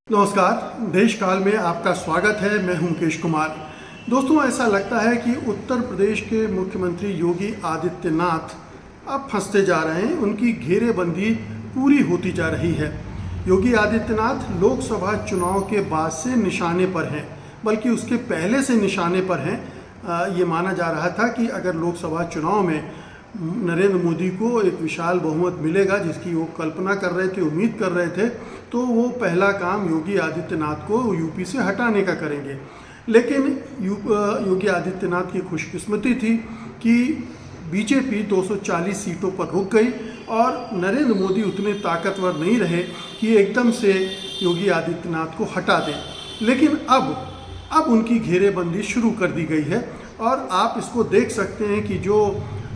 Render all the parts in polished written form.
नमस्कार, देश काल में आपका स्वागत है। मैं हूं मुकेश कुमार। दोस्तों, ऐसा लगता है कि उत्तर प्रदेश के मुख्यमंत्री योगी आदित्यनाथ अब फंसते जा रहे हैं। उनकी घेरेबंदी पूरी होती जा रही है। योगी आदित्यनाथ लोकसभा चुनाव के बाद से निशाने पर हैं, बल्कि उसके पहले से निशाने पर हैं। ये माना जा रहा था कि अगर लोकसभा चुनाव में नरेंद्र मोदी को एक विशाल बहुमत मिलेगा, जिसकी वो कल्पना कर रहे थे, उम्मीद कर रहे थे, तो वो पहला काम योगी आदित्यनाथ को यूपी से हटाने का करेंगे। लेकिन योगी आदित्यनाथ की खुशकिस्मती थी कि बीजेपी 240 सीटों पर रुक गई और नरेंद्र मोदी उतने ताकतवर नहीं रहे कि एकदम से योगी आदित्यनाथ को हटा दें। लेकिन अब उनकी घेरेबंदी शुरू कर दी गई है और आप इसको देख सकते हैं कि जो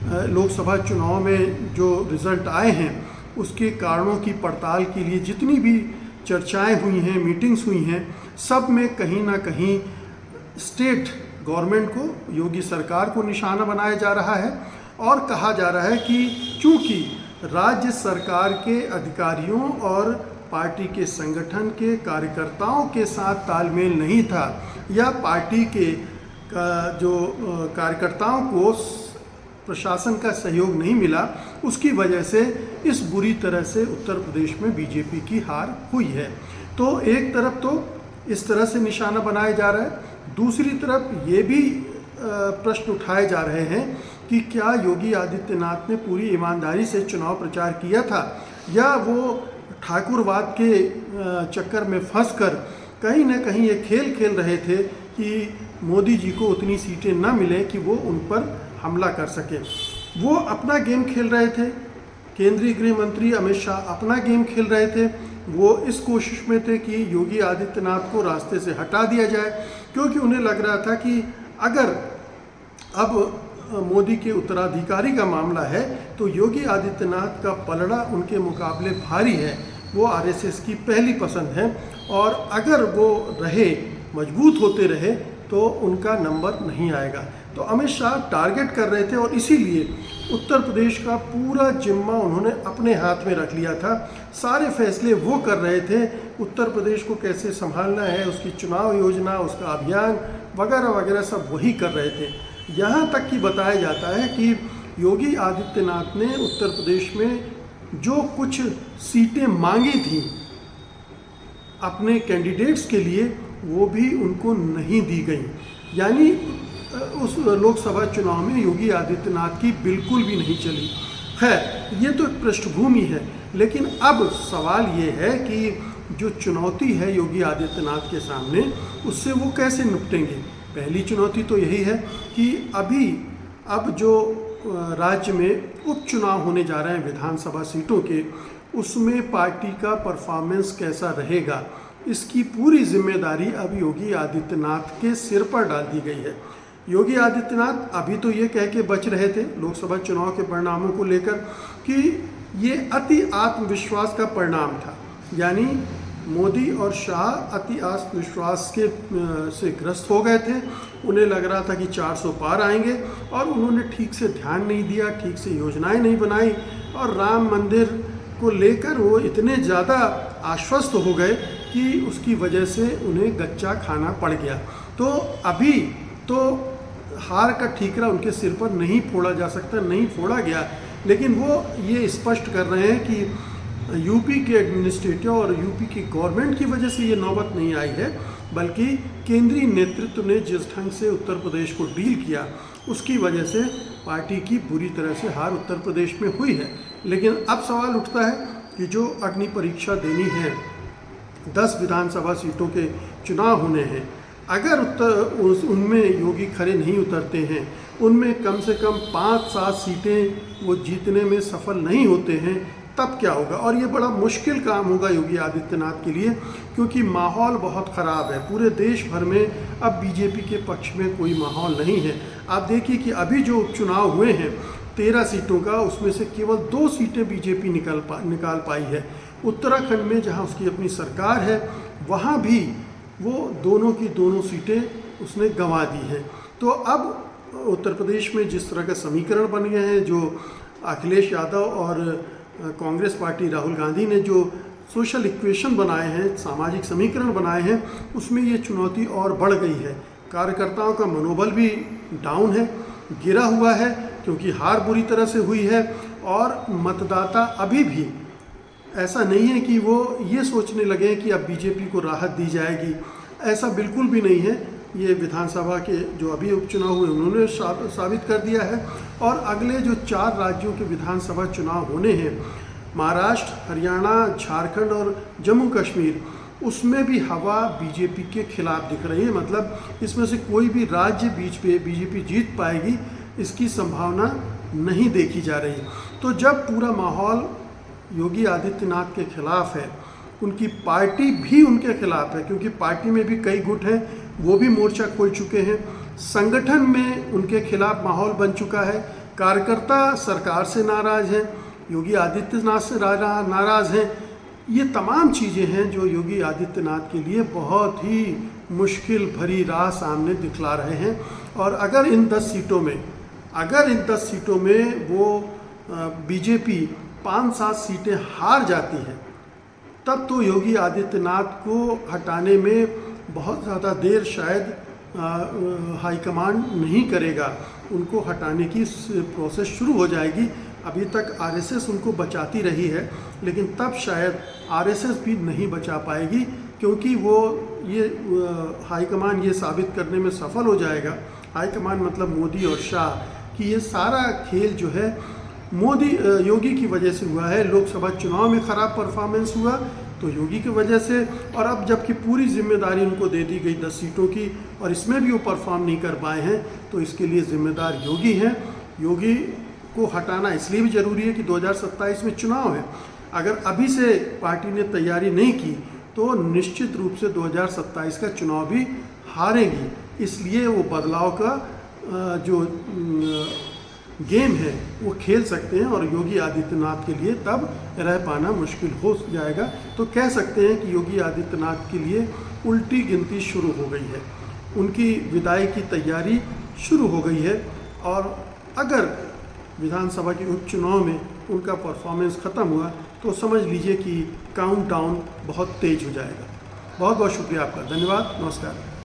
लोकसभा चुनाव में जो रिज़ल्ट आए हैं, उसके कारणों की पड़ताल के लिए जितनी भी चर्चाएं हुई हैं, मीटिंग्स हुई हैं, सब में कहीं ना कहीं स्टेट गवर्नमेंट को, योगी सरकार को निशाना बनाया जा रहा है और कहा जा रहा है कि चूंकि राज्य सरकार के अधिकारियों और पार्टी के संगठन के कार्यकर्ताओं के साथ तालमेल नहीं था या पार्टी के जो कार्यकर्ताओं को प्रशासन का सहयोग नहीं मिला, उसकी वजह से इस बुरी तरह से उत्तर प्रदेश में बीजेपी की हार हुई है। तो एक तरफ तो इस तरह से निशाना बनाया जा रहा है, दूसरी तरफ ये भी प्रश्न उठाए जा रहे हैं कि क्या योगी आदित्यनाथ ने पूरी ईमानदारी से चुनाव प्रचार किया था या वो ठाकुरवाद के चक्कर में फंसकर कहीं ना कहीं ये खेल खेल रहे थे कि मोदी जी को उतनी सीटें न मिलें कि वो उन पर हमला कर सके। वो अपना गेम खेल रहे थे, केंद्रीय गृह मंत्री अमित शाह अपना गेम खेल रहे थे। वो इस कोशिश में थे कि योगी आदित्यनाथ को रास्ते से हटा दिया जाए, क्योंकि उन्हें लग रहा था कि अगर अब मोदी के उत्तराधिकारी का मामला है तो योगी आदित्यनाथ का पलड़ा उनके मुकाबले भारी है। वो आरएसएस की पहली पसंद है और अगर वो रहे, मजबूत होते रहे, तो उनका नंबर नहीं आएगा। तो अमित शाह टारगेट कर रहे थे और इसीलिए उत्तर प्रदेश का पूरा जिम्मा उन्होंने अपने हाथ में रख लिया था। सारे फैसले वो कर रहे थे, उत्तर प्रदेश को कैसे संभालना है, उसकी चुनाव योजना, उसका अभियान वगैरह वगैरह सब वही कर रहे थे। यहाँ तक कि बताया जाता है कि योगी आदित्यनाथ ने उत्तर प्रदेश में जो कुछ सीटें मांगी थी अपने कैंडिडेट्स के लिए, वो भी उनको नहीं दी गई। यानी उस लोकसभा चुनाव में योगी आदित्यनाथ की बिल्कुल भी नहीं चली। खैर, ये तो एक पृष्ठभूमि है, लेकिन अब सवाल ये है कि जो चुनौती है योगी आदित्यनाथ के सामने, उससे वो कैसे निपटेंगे। पहली चुनौती तो यही है कि अब जो राज्य में उपचुनाव होने जा रहे हैं विधानसभा सीटों के, उसमें पार्टी का परफॉर्मेंस कैसा रहेगा, इसकी पूरी जिम्मेदारी अब योगी आदित्यनाथ के सिर पर डाल दी गई है। योगी आदित्यनाथ अभी तो ये कह के बच रहे थे लोकसभा चुनाव के परिणामों को लेकर कि ये अति आत्मविश्वास का परिणाम था। यानी मोदी और शाह अति आत्मविश्वास से ग्रस्त हो गए थे। उन्हें लग रहा था कि 400 पार आएंगे और उन्होंने ठीक से ध्यान नहीं दिया, ठीक से योजनाएं नहीं बनाई और राम मंदिर को लेकर वो इतने ज़्यादा आश्वस्त हो गए कि उसकी वजह से उन्हें गच्चा खाना पड़ गया। तो अभी तो हार का ठीकरा उनके सिर पर नहीं फोड़ा जा सकता, नहीं फोड़ा गया, लेकिन वो ये स्पष्ट कर रहे हैं कि यूपी के एडमिनिस्ट्रेटिव और यूपी की गवर्नमेंट की वजह से ये नौबत नहीं आई है, बल्कि केंद्रीय नेतृत्व ने जिस ढंग से उत्तर प्रदेश को डील किया, उसकी वजह से पार्टी की बुरी तरह से हार उत्तर प्रदेश में हुई है। लेकिन अब सवाल उठता है कि जो अग्नि परीक्षा देनी है, 10 विधानसभा सीटों के चुनाव होने हैं, अगर उनमें योगी खरे नहीं उतरते हैं, उनमें कम से कम 5-7 सीटें वो जीतने में सफल नहीं होते हैं, तब क्या होगा। और ये बड़ा मुश्किल काम होगा योगी आदित्यनाथ के लिए, क्योंकि माहौल बहुत ख़राब है। पूरे देश भर में अब बीजेपी के पक्ष में कोई माहौल नहीं है। आप देखिए कि अभी जो उपचुनाव हुए हैं 13 सीटों का, उसमें से केवल 2 सीटें बीजेपी निकाल पाई है। उत्तराखंड में जहाँ उसकी अपनी सरकार है, वहाँ भी वो दोनों की दोनों सीटें उसने गंवा दी हैं। तो अब उत्तर प्रदेश में जिस तरह का समीकरण बन गए हैं, जो अखिलेश यादव और कांग्रेस पार्टी राहुल गांधी ने जो सोशल इक्वेशन बनाए हैं, सामाजिक समीकरण बनाए हैं, उसमें ये चुनौती और बढ़ गई है। कार्यकर्ताओं का मनोबल भी डाउन है, गिरा हुआ है, क्योंकि हार बुरी तरह से हुई है। और मतदाता अभी भी ऐसा नहीं है कि वो ये सोचने लगे कि अब बीजेपी को राहत दी जाएगी, ऐसा बिल्कुल भी नहीं है। ये विधानसभा के जो अभी उपचुनाव हुए उन्होंने साबित कर दिया है। और अगले जो 4 राज्यों के विधानसभा चुनाव होने हैं, महाराष्ट्र, हरियाणा, झारखंड और जम्मू कश्मीर, उसमें भी हवा बीजेपी के खिलाफ दिख रही है। मतलब इसमें से कोई भी राज्य बीच पे बीजेपी जीत पाएगी, इसकी संभावना नहीं देखी जा रही। तो जब पूरा माहौल योगी आदित्यनाथ के खिलाफ है, उनकी पार्टी भी उनके खिलाफ है, क्योंकि पार्टी में भी कई गुट हैं, वो भी मोर्चा खोल चुके हैं। संगठन में उनके खिलाफ माहौल बन चुका है। कार्यकर्ता सरकार से नाराज हैं, योगी आदित्यनाथ से नाराज हैं। ये तमाम चीज़ें हैं जो योगी आदित्यनाथ के लिए बहुत ही मुश्किल भरी राह सामने दिखला रहे हैं। और अगर इन 10 सीटों में वो बीजेपी 5-7 सीटें हार जाती है, तब तो योगी आदित्यनाथ को हटाने में बहुत ज़्यादा देर शायद हाईकमांड नहीं करेगा। उनको हटाने की प्रोसेस शुरू हो जाएगी। अभी तक आरएसएस उनको बचाती रही है, लेकिन तब शायद आरएसएस भी नहीं बचा पाएगी, क्योंकि वो ये हाईकमान ये साबित करने में सफल हो जाएगा, हाईकमान मतलब मोदी और शाह, कि ये सारा खेल जो है योगी की वजह से हुआ है। लोकसभा चुनाव में ख़राब परफॉर्मेंस हुआ तो योगी की वजह से, और अब जबकि पूरी जिम्मेदारी उनको दे दी गई 10 सीटों की और इसमें भी वो परफॉर्म नहीं कर पाए हैं, तो इसके लिए ज़िम्मेदार योगी हैं। योगी को हटाना इसलिए भी ज़रूरी है कि 2027 में चुनाव है। अगर अभी से पार्टी ने तैयारी नहीं की तो निश्चित रूप से 2027 का चुनाव भी हारेगी। इसलिए वो बदलाव का जो गेम है वो खेल सकते हैं, और योगी आदित्यनाथ के लिए तब रह पाना मुश्किल हो जाएगा। तो कह सकते हैं कि योगी आदित्यनाथ के लिए उल्टी गिनती शुरू हो गई है, उनकी विदाई की तैयारी शुरू हो गई है। और अगर विधानसभा के उपचुनाव में उनका परफॉर्मेंस ख़त्म हुआ तो समझ लीजिए कि काउंटडाउन बहुत तेज हो जाएगा। बहुत बहुत शुक्रिया आपका, धन्यवाद, नमस्कार।